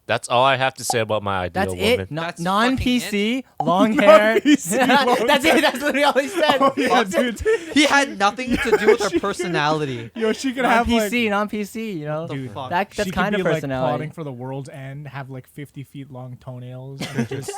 That's all I have to say about my ideal That's woman. it. That's Non-PC, long hair. That's it. That's literally all he said. Oh, yeah, dude. He had nothing to do with her personality. Yo, she could have like. Non-PC, you know. The fuck? That's She kind could of be personality. like plotting for the world's end, have like 50 feet long toenails, and just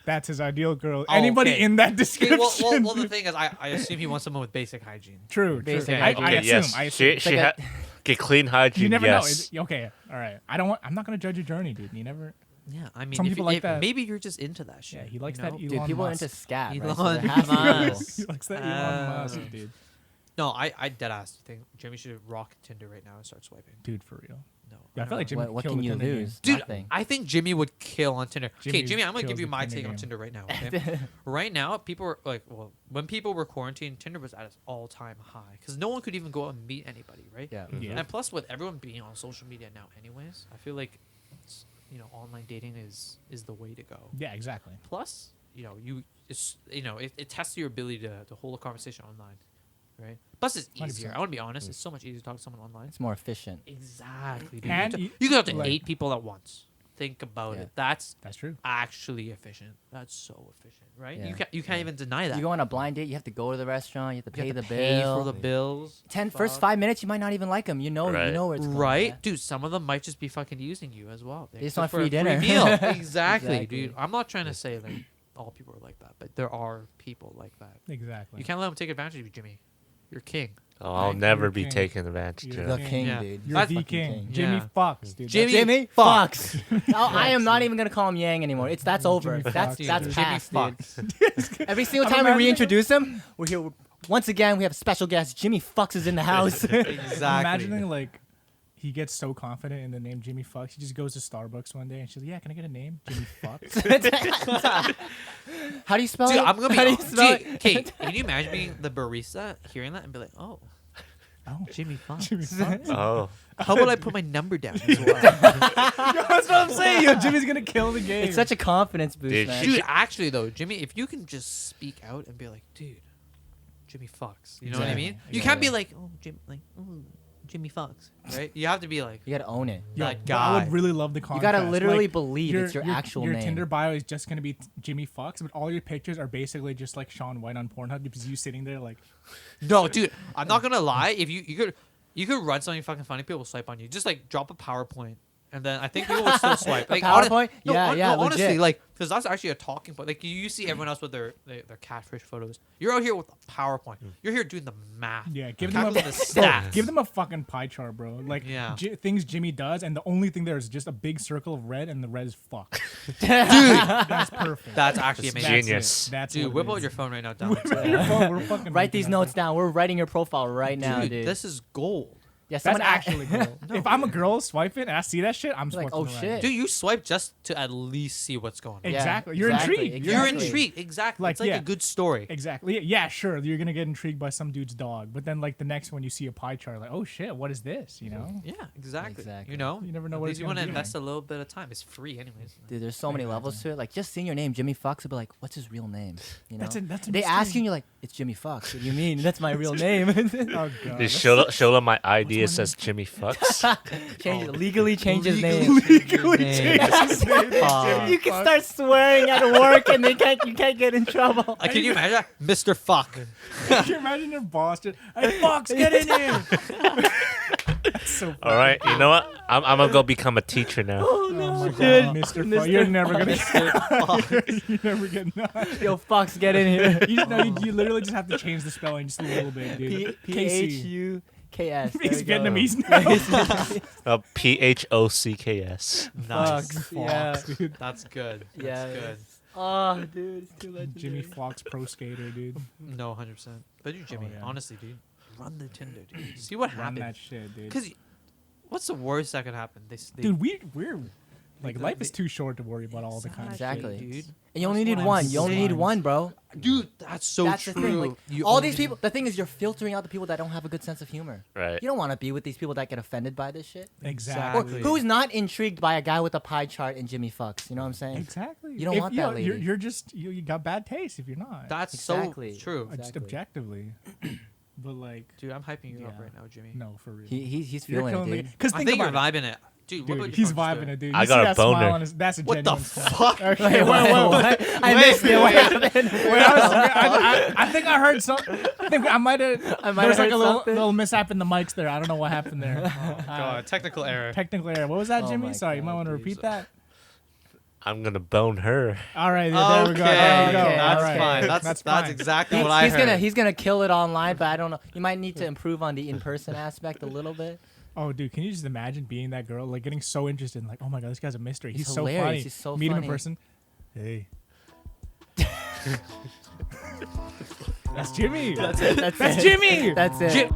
that's his ideal girl. Oh, Anybody okay. in that Okay, description? well, the thing is, I assume he wants someone with basic hygiene. True. Basic I hygiene. assume. yes. I assume. She like okay, clean hygiene. You never yes. know. Okay, all right. I'm not gonna judge your journey, dude. You never. Yeah, I mean, Some people like that. maybe you're just into that shit. Yeah, he likes you that. know? Elon Dude, people are Musk. into scat, right? Elon So there has to be Musk. He likes that Elon Musk, dude. No, I dead ass think Jimmy should rock Tinder right now and start swiping. Dude, for real. No, Yeah, I feel like Jimmy What killed can the you Tinder game. lose? Dude, Nothing. I think Jimmy would kill on Tinder. Okay, Jimmy Jimmy, I'm gonna kills give you the my Tinder take on game. Tinder right now. Okay? Right now, people were like, well, when people were quarantined, Tinder was at its all-time high because no one could even go out and meet anybody, right? Yeah. Yeah. And plus, with everyone being on social media now, anyways, I feel like online dating is the way to go. Yeah, exactly. Plus, it tests your ability to hold a conversation online, right? Plus, it's easier. 100%. I want to be honest. It's so much easier to talk to someone online. It's more efficient. Exactly. Dude. And You can talk to like- 8 people at once. Think about Yeah. it. That's That's true. actually efficient. That's so efficient, right? Yeah. You can't even deny that. You go on a blind date, you have to go to the restaurant, you have to You pay have the to pay bill. for the bills. First 5 minutes, you might not even like them. You know Right. where it's going. Right, yeah? dude. Some of them might just be fucking using you as well. They just Except want for free a dinner. meal. Exactly, Exactly. dude. I'm not trying to say like all people are like that, but there are people like that. Exactly. You can't let them take advantage of you, Jimmy. You're king. Oh, I'll Right, never you're be king. taken advantage You're of. The Yeah. king, Yeah. dude. You're That's the fucking king. king. Jimmy Yeah. Fox, dude. Jimmy Jimmy Fox. Fox. No, I am not even gonna call him Yang anymore. That's over. Jimmy That's Fox, that's dude. Jimmy past, Fox. dude. Every single I'm time we imagining- reintroduce him, we're here. Once again, we have a special guest. Jimmy Fox is in the house. Exactly. Imagining like he gets so confident in the name Jimmy Fox, he just goes to Starbucks one day and she's like, "Yeah, can I get a name, Jimmy Fox?" How do you spell Dude, it? I'm gonna How do you be. spell Dude, it? Kate, can you imagine being the barista, hearing that, and be like, "Oh, Oh, Jimmy Fox. Jimmy Fox. Oh, How about I put my number down as well?" That's what I'm saying. Yo, Jimmy's gonna kill the game. It's such a confidence boost, Dude, man. Dude, actually though, Jimmy, if you can just speak out and be like, "Dude, Jimmy Fox," you know what I Exactly. mean? You can't be Exactly. like, Jimmy Fox," right? You have to be like, You gotta own it. Yo, that but I guy. would really love the You contrast. gotta literally Like, believe it's your actual your name. Tinder bio is just gonna be Jimmy Fox, but all your pictures are basically just like Sean White on Pornhub, because you sitting there like, "No, dude, I'm not gonna lie. If you could run something fucking funny, people will swipe on you. Just like drop a PowerPoint, and then I think people would still swipe. Like PowerPoint? No, Yeah, honestly, legit. like because that's actually a talking point. Like you see everyone else with their catfish photos. You're out here with a PowerPoint. You're here doing the math. yeah, give them Calculating a the stats. give them a fucking pie chart, bro. Like Yeah. things Jimmy does, and the only thing there is just a big circle of red, and the red is fuck. Dude, That's perfect. that's actually It's amazing. genius. That's Dude, what whip it out is. your phone right now, down. We're fucking Write making these that notes up. down. We're writing your profile right now, dude. This is gold. Yeah, That's someone actually cool. If I'm a girl swiping and I see that shit, I'm You're like, swiping oh, around. shit. Dude, you swipe just to at least see what's going on. Yeah, Exactly. You're exactly, intrigued. You're exactly. intrigued. Exactly. Like, It's like yeah. a good story. Exactly. Yeah, sure. You're gonna get intrigued by some dude's dog, but then like the next one you see a pie chart, like, oh shit, what is this? You know? Yeah, exactly. Exactly. You know, You never know At what least it's you gonna want to be. invest a little bit of time. It's free, anyways. Dude, there's so many levels to it. Like, just seeing your name, Jimmy Fox, would be like, what's his real name? You know? That's a They ask you, mystery. and you're like, it's Jimmy Fox. What do you mean? That's my real name. Oh god. Dude, show them my ID. It says Jimmy Fox. Change it. Legally change his name. Legally Name. change his name to Fuck. Jimmy You can Fox. start swearing at work, and you can't get in trouble. Can you imagine that? Mr. Fuck. Can you imagine your boss just, hey Fox, get in here? That's so All right, you know what? I'm gonna go become a teacher now. Oh Oh no, my dude. god, Mr. Fox, you're Mr. never gonna Mr. you never get none. Yo, Fox, get in here. You literally just have to change the spelling just a little bit, dude. KC. PHUCS. He's Vietnamese now. PHOCKS. Nice. Fox. Yeah. Fox, dude. That's good. That's Yeah. good. Oh, dude, it's too legendary. Jimmy Fox pro skater, dude. No, 100%. But you, Jimmy, yeah. honestly, dude, run the Tinder, dude. See what Run that happens. shit, dude. Because what's the worst that could happen? They Dude, we're like Like, life is too short to worry about all the kind of Exactly. shit. dude. And you only That's need what one. I'm You only need saying. one, bro. Dude, that's so That's true. the thing. Like, You all only these people. The thing is, you're filtering out the people that don't have a good sense of humor. Right. You don't want to be with these people that get offended by this shit. Or Exactly. who's not intrigued by a guy with a pie chart and Jimmy Fox? You know what I'm saying? Exactly. You don't want that lady. You're just you got bad taste if you're not. That's Exactly. so true. Just exactly. objectively. But like, Dude, I'm hyping you up Yeah. right now, Jimmy. no, for real. He's You're feeling it, killing the dude. because I think think you're about it. vibing it. Dude, what Dude, about your he's partner's vibing story? it, dude. I You got see a that smile boner. on his- That's a What the genuine smile. fuck? Okay, wait. I missed it. What happened? I think I heard some. I think I might have. I might There was have like a heard little, something. little mishap in the mics there. I don't know what happened there. God, technical error. Technical error. What was that, Oh Jimmy? my Sorry, you God, might want to dude. repeat that. I'm gonna bone her. All right, there we go. Okay, There we go. okay, that's All right. fine. That's fine. exactly what I heard. He's gonna kill it online, but I don't know. You might need to improve on the in-person aspect a little bit. Oh, dude, can you just imagine being that girl, like getting so interested in, like, oh my god, this guy's a mystery. He's so hilarious. funny. He's so Meet him funny. in person. Hey. That's Jimmy. That's it. That's Jimmy. That's it. Jim-